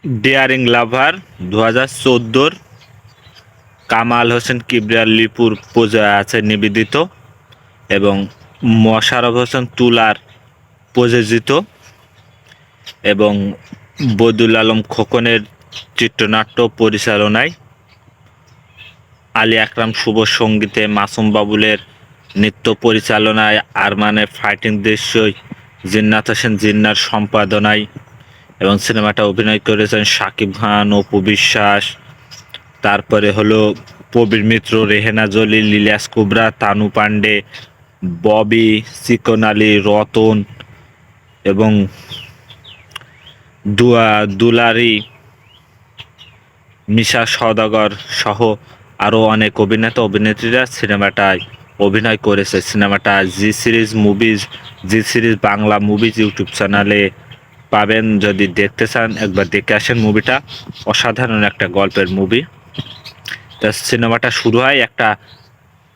ডিয়ারিং লাভার 2014 কামাল হোসেন কিবরিয়া লিপুর আছে নিবেদিত এবং মোশাররফ হোসেন তুলার প্রযোজিত এবং বদিউল আলম খোকনের চিত্রনাট্য পরিচালনায় আলী আকরাম শুভ সঙ্গীতে মাসুম বাবুলের নৃত্য পরিচালনায় আরমানের ফাইটিং দৃশ্যই জিন্নাত হোসেন জিন্নার সম্পাদনায় এবং সিনেমাটা অভিনয় করেছেন শাকিব খান, অপু বিশ্বাস, তারপরে হলো প্রবীর মিত্র, রেহেনা জলিল, ইলিয়াস কুবরা, তানু পান্ডে, ববি, চিকন আলী, রতন এবং দুলারি, মিশা সওদাগর সহ আরও অনেক অভিনেতা অভিনেত্রীরা সিনেমাটায় অভিনয় করেছে। সিনেমাটা জি সিরিজ বাংলা মুভিজ ইউটিউব চ্যানেলে পাবেন। যদি দেখতে চান একবার দেখে আসেন মুভিটা। অসাধারণ একটা গল্পের মুভি। তা সিনেমাটা শুরু হয় একটা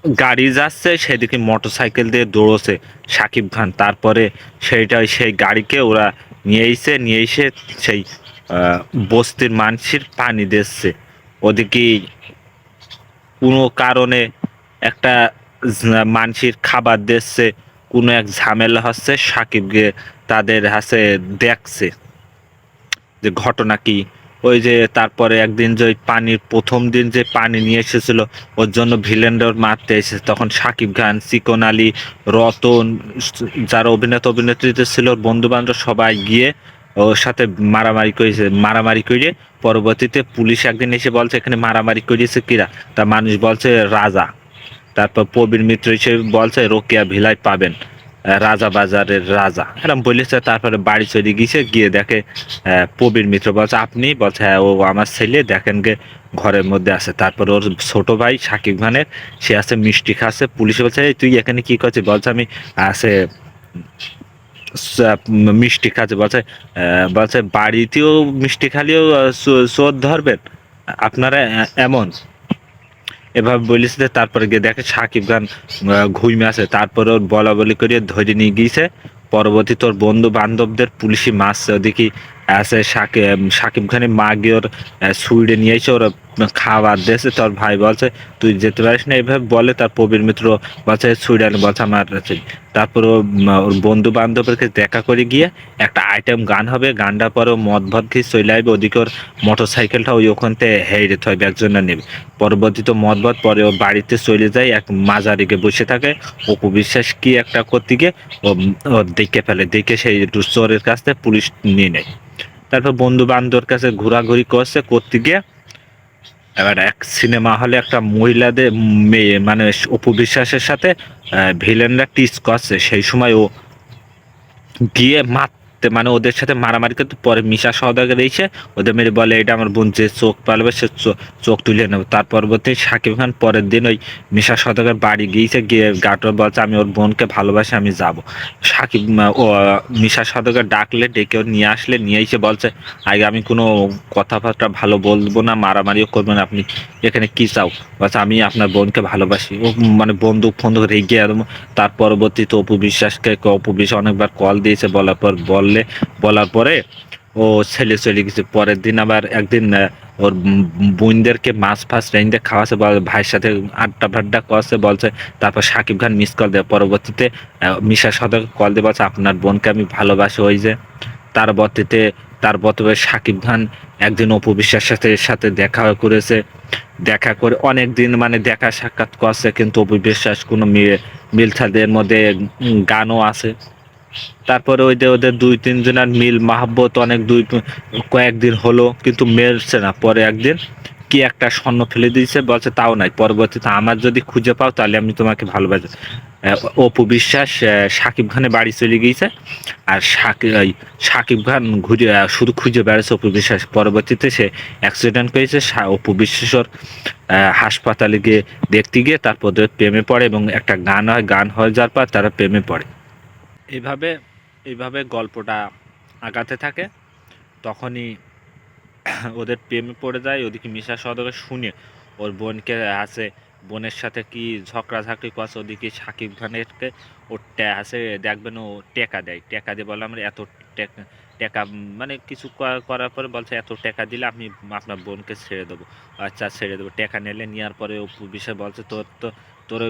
গাড়ি যাচ্ছে, সেদিকে মোটরসাইকেল দিয়ে দৌড়ছে শাকিব খান। তারপরে সেই গাড়িকে ওরা নিয়ে এসে সেই বস্তির মানুষের পানি দিচ্ছে। ওদিকে কোনো কারণে একটা মানুষের খাবার দিচ্ছে, কোনো এক ঝামেলা হচ্ছে। সাকিবকে তাদের হাতে দেখছে যে ঘটনা কি। ওই যে তারপরে একদিন যে ওই পানির প্রথম দিন যে পানি নিয়ে এসেছিল, ওর জন্য ভিলেনদের মারতে এসেছে, তখন সাকিব খান, চিকন আলী, রতন, যারা অভিনেতা অভিনেত্রীতে ছিল বন্ধু বান্ধব সবাই গিয়ে ওর সাথে মারামারি করে পরবর্তীতে পুলিশ একদিন এসে বলছে এখানে মারামারি করিয়েছে কিরা, তা মানুষ বলছে রাজা। তারপর প্রবীর মিত্র হিসেবে বলছে রোকেয়া ভিলাই পাবেন, রাজা বাজারের রাজা এরকম বলেছে। তারপরে বাড়ি চলে গিয়েছে, গিয়ে দেখে প্রবীর মিত্র বলছে আপনি, বলছে হ্যাঁ ও আমার ছেলে, দেখেন গে ঘরের মধ্যে আছে। তারপর ওর ছোট ভাই সাকিব খানের, সে আছে মিষ্টি খাচ্ছে। পুলিশে বলছে এই তুই এখানে কি করছিস, বলছে আমি আছে মিষ্টি খাচ্ছে। বলছে বাড়িতেও মিষ্টি খালিও চোর ধরবেন আপনারা এমন এভাবে বলিস। তারপরে গিয়ে দেখে সাকিব খান ঘুমিয়ে আছে। তারপরে ওর বলা বলি করে ধরে নিয়ে গিয়েছে। পরবর্তী তোর বন্ধু বান্ধবদের পুলিশি মারছে। ওদিকে আছে সাকিব খানের মা গিয়ে ওর সুইডে নিয়ে এসে ওরা খাবার দিয়েছে। তোর ভাই বলছে তুই যেতে পারিস না, এইভাবে বলে। তার প্রবীর মিত্র বলছে সুইডেন, বলছে আমার আছে। তারপর ওর বন্ধু বান্ধবকে দেখা করে গিয়ে একটা আইটেম গান হবে, গানটা পরে মদ ভদ খেয়ে চলে আসবে। ওদিকে ওর মোটর সাইকেলটা ওই ওখানতে হেরে থইবে, একজনে নেবে। পরবর্তীতে মদবদ পরে ও বাড়িতে চলে যায়, এক মাজারিকে বসে থাকে। অপু বিশ্বাস কি একটা করতে গিয়ে ও দেখে ফেলে, দেখে সেই চোরের কাছ থেকে পুলিশ নিয়ে নেয়। তারপর বন্ধু বান্ধবের কাছে ঘোরাঘুরি করতে গিয়ে এবার এক সিনেমা হলে একটা মহিলাদের মেয়ে মানে অপু বিশ্বাসের সাথে ভিলেনরা টিস করছে। সেই সময় ও গিয়ে মারতে মানে ওদের সাথে মারামারি করতে, পরে মিশা সওদাগর এসে ওদের মেরে বলে এটা আমার বোন, যে চোখ পালবে সে চোখ তুলে নেবে। তার পরবর্তী সাকিব খান পরের দিন ওই মিশা সওদাগর বাড়ি গিয়েছে, গিয়ে গাটর বলছে আমি ওর বোনকে ভালোবাসি, আমি যাব। সাকিব ও মিশা সওদাগর ডাকলে, ডেকে ওর নিয়ে আসলে, নিয়ে এসে বলছে আগে আমি কোনো কথাবার্তা ভালো বলবো না, মারামারিও করবো না, আপনি এখানে কি চাও। বলছে আমি আপনার বোনকে ভালোবাসি। ও মানে বন্দুক ফন্দুক রেগে একদম। তার পরবর্তীতে অপু বিশ্বাস অনেকবার কল দিয়েছে, বলার পরে ও ছেলে চলে গেছে। পরের দিন আবার একদিন ওর বোনদেরকে মাছ ফাছ রেঁধে খাওয়াছে, ভাইয়ের সাথে আড্ডা ফাড্ডা করছে বলছে। তারপর সাকিব খান মিস কল দেয়। পরবর্তীতে মিশার সাথে কল দিয়ে বলছে আপনার বোনকে আমি ভালোবাসি। ওই যে তার বর্তীতে তার বর্তমানে সাকিব খান একদিন অপু বিশ্বাসের সাথে দেখা করেছে। দেখা করে অনেক দিন মানে দেখা সাক্ষাৎ করছে, কিন্তু অপু বিশ্বাস কোনো মিল তাদের মধ্যে গানও আছে। তারপরে ওই যে ওদের দুই তিনজনের মিল মাহব্বত অনেক কয়েকদিন হলো, কিন্তু মেলছে না। পরে একদিন কি একটা স্বর্ণ ফেলে দিয়েছে, বলছে তাও নাই। পরবর্তীতে আমার যদি খুঁজে পাও তাহলে আমি তোমাকে ভালোবাসি। অপু বিশ্বাস সাকিব খানের বাড়ি চলে গিয়েছে, আর সাকিব খান ঘুরে শুধু খুঁজে বেড়াচ্ছে অপু বিশ্বাস। পরবর্তীতে সে অ্যাক্সিডেন্ট করেছে, অপু বিশ্বাসের হাসপাতালে গিয়ে দেখতে গিয়ে তারপর প্রেমে পড়ে এবং একটা গান হয়, গান হয়ে যাওয়ার পর তারা প্রেমে পড়ে। এইভাবে এইভাবে গল্পটা আগাতে থাকে। তখনই ওদের প্রেমে পড়ে যায়। ওদিকে মিশা সওদাগর শুনে ওর বোনকে আছে, বোনের সাথে কি ঝগড়াঝাঁকড়ি করছে। ওদিকে সাকিব খানেরকে ও আছে দেখবেন ও টেকা দেয়, টেকা দিয়ে বলে আমরা টাকা মানে কিছু করার পরে বলছে এত টাকা দিলে আমি আপনার বোনকে ছেড়ে দেবো। আচ্ছা ছেড়ে দেবো। টাকা নিলে নেওয়ার পরে অপু বিশ্বাস বলছে তোর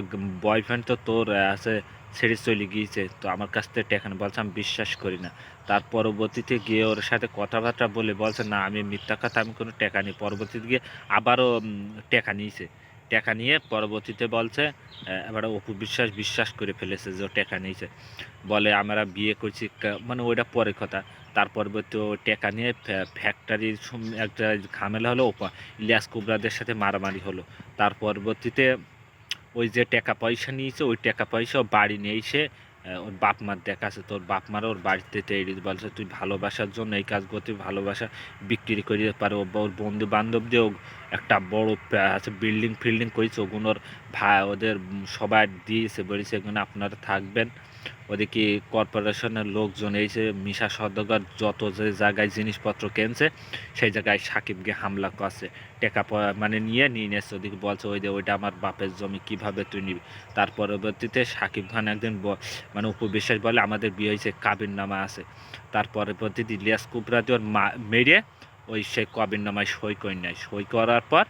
বয়ফ্রেন্ড তো তোর আছে ছেড়ে চলে গিয়েছে, তো আমার কাছ থেকে টাকা নেই। বলছে আমি বিশ্বাস করি না। তার পরবর্তীতে গিয়ে ওর সাথে কথাবার্তা বলে বলছে না আমি মিথ্যা কথা, আমি কোনো টাকা নিই। পরবর্তীতে গিয়ে আবারও টাকা নিয়েছে। টাকা নিয়ে পরবর্তীতে বলছে এবার অপু বিশ্বাস বিশ্বাস করে ফেলেছে যে ও টাকা নিয়েছে। বলে আমরা বিয়ে করছি মানে ওইটা পরের কথা। তার পরবর্তী ও টাকা নিয়ে ফ্যাক্টরির একটা ঝামেলা হলো, ইলিয়াস কুবরাদের সাথে মারামারি হলো। তার পরবর্তীতে ওই যে টাকা পয়সা নিয়েছে ওই টাকা পয়সা ও বাড়ি নিয়ে এসে ওর বাপ মার দেখাচ্ছে। তোর বাপ মারা ওর বাড়িতে তৈরি বলছে তুই ভালোবাসার জন্য এই কাজ করতে, ভালোবাসা বিক্রি করে পারে। ওর বন্ধু বান্ধব দিয়েও একটা বড় আছে বিল্ডিং ফিল্ডিং করেছে, ওগুলোর ভাই ওদের সবাই দিয়েছে, বলেছে এগুলো আপনারা থাকবেন। ওদিকে কর্পোরেশনের লোকজন এসে মিশা সওদাগর যত যে জায়গায় জিনিসপত্র কিনছে সেই জায়গায় সাকিবকে হামলা করছে। টাকা মানে নিয়ে নিয়েছে। ওদিকে বলছে ওই যে ওইটা আমার বাপের জমি, কিভাবে তুই নিবি। তার পরবর্তীতে সাকিব খান একদিন মানে উপবিশ্বাস বলে আমাদের বিয়ে হয়েছে, কাবির নামা আছে। তার পরবর্তীতে ইলিয়াস কুবরাদি ওর মেরে ওই সেই কবির নামায় সই করে নেয়। সই করার পর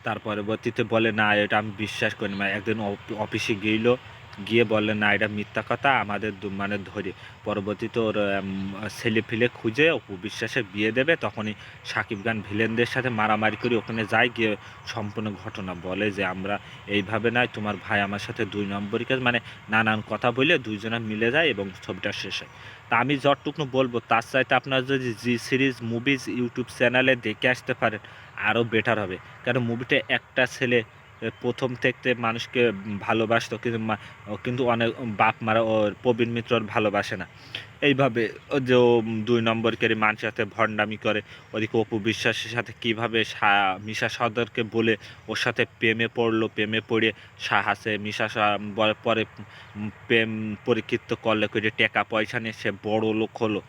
তার পরবর্তীতে বলে না এটা আমি বিশ্বাস করি না। একদিন অফিসে গিয়ে বললে না এটা মিথ্যা কথা, আমাদের মানে ধরে পরবর্তীতে ওর ছেলে ফেলে খুঁজে অপু বিশ্বাসের বিয়ে দেবে। তখনই সাকিব খান ভিলেনদের সাথে মারামারি করে ওখানে যায়, গিয়ে সম্পূর্ণ ঘটনা বলে যে আমরা এইভাবে নয়, তোমার ভাই আমার সাথে 2 নম্বরই কাজ, মানে নানান কথা বলে দুইজনে মিলে যায় এবং ছবিটা শেষ হয়। তা আমি যতটুকু বলবো তার চাইতে আপনারা যদি জি সিরিজ মুভিজ ইউটিউব চ্যানেলে দেখে আসতে পারেন আরও বেটার হবে। কারণ মুভিতে একটা ছেলে প্রথম থেকে মানুষকে ভালোবাসতো, কিন্তু ও কিন্তু অনেক বাপ মারা ওর প্রবীণ মিত্রর ভালোবাসে না। এইভাবে ও যে ও 2 নম্বরকারী মানুষের সাথে ভণ্ডামি করে। ওদিকে অপু বিশ্বাসের সাথে কীভাবে মিশা সওদাগরকে বলে ওর সাথে প্রেমে পড়লো, প্রেমে পড়ে সাহায্যে মিশা পরে প্রেম পরীক্ষিত করলে করে টাকা পয়সা নিয়ে সে বড় লোক হলো।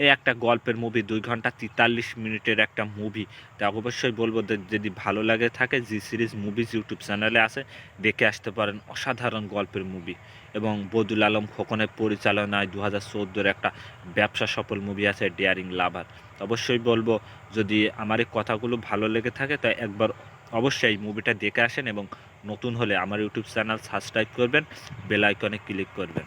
এই একটা গল্পের মুভি 2 ঘন্টা 43 মিনিটের একটা মুভি। তা অবশ্যই বলবো যদি ভালো লাগে থাকে জি সিরিজ মুভিজ ইউটিউব চ্যানেলে আছে, দেখে আসতে পারেন। অসাধারণ গল্পের মুভি এবং বদিউল আলম খোকনের পরিচালনায় 2014 একটা ব্যবসা সফল মুভি আছে ডেয়ারিং লাভার। অবশ্যই বলবো যদি আমার এই কথাগুলো ভালো লেগে থাকে তাই একবার অবশ্যই এই মুভিটা দেখে আসেন এবং নতুন হলে আমার ইউটিউব চ্যানেল সাবস্ক্রাইব করবেন, বেল আইকনে ক্লিক করবেন।